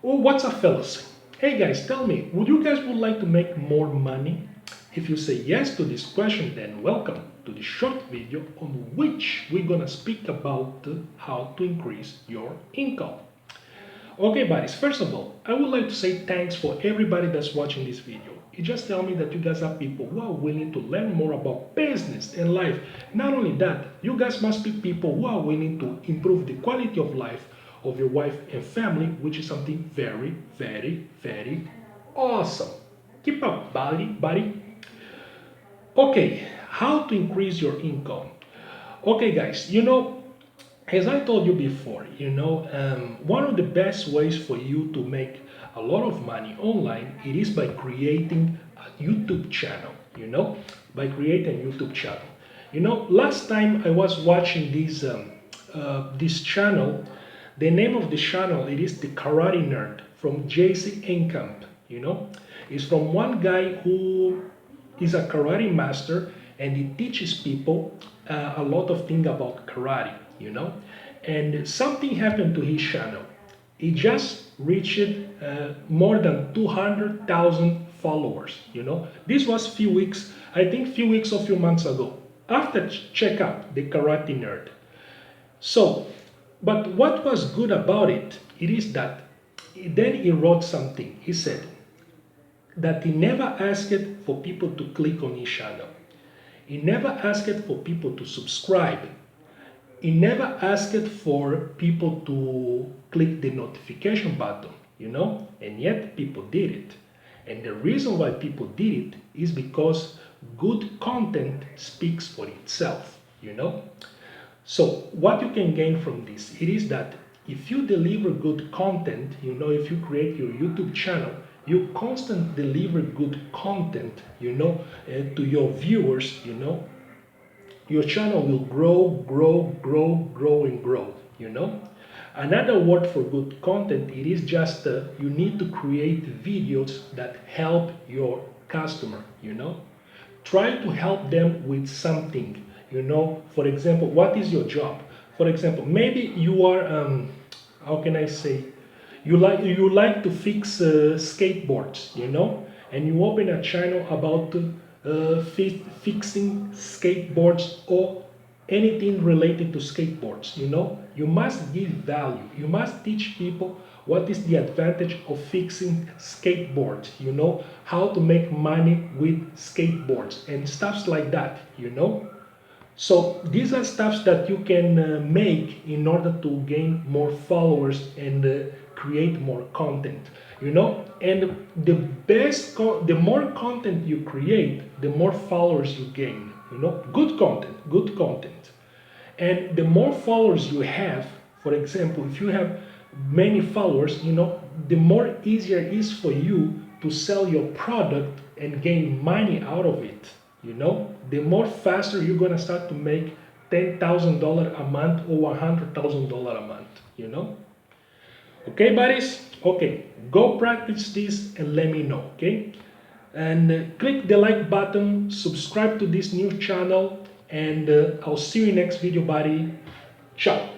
Oh, what's up, fellas? Hey guys, tell me, would like to make more money? If you say yes to this question, then welcome to the short video on which we're gonna speak about how to increase your income. Okay, buddies, first of all, I would like to say thanks for everybody that's watching this video. It just tells me that you guys are people who are willing to learn more about business and life. Not only that, you guys must be people who are willing to improve the quality of life of your wife and family, which is something very, very, very awesome. Keep up, buddy. Okay, how to increase your income? Okay, guys, as I told you before, one of the best ways for you to make a lot of money online, it is by creating a YouTube channel, by creating a YouTube channel. Last time I was watching this channel, the name of the channel, it is the Karate Nerd from JC Enkamp, It's from one guy who is a karate master and he teaches people a lot of things about karate, And something happened to his channel. He just reached more than 200,000 followers, This was few weeks or few months ago. After check out the Karate Nerd. So, but what was good about it, it is that then he wrote something. He said that he never asked for people to click on his channel. He never asked for people to subscribe. He never asked for people to click the notification button, and yet people did it. And the reason why people did it is because good content speaks for itself, So what you can gain from this, it is that if you deliver good content, if you create your YouTube channel, you constantly deliver good content, to your viewers, your channel will grow and grow. Another word for good content, it is just you need to create videos that help your customer, Try to help them with something, For example, what is your job? For example, maybe you are, how can I say, you like to fix skateboards, and you open a channel about fixing skateboards or anything related to skateboards, You must give value. You must teach people what is the advantage of fixing skateboards, how to make money with skateboards and stuffs like that, So these are stuffs that you can make in order to gain more followers and create more content, And the more content you create, the more followers you gain, Good content. And the more followers you have, for example, if you have many followers, the more easier it is for you to sell your product and gain money out of it, The more faster you're gonna start to make $10,000 a month or $100,000 a month, Okay, buddies? Okay, go practice this and let me know, okay? And click the like button, subscribe to this new channel, and I'll see you in next video, buddy. Ciao.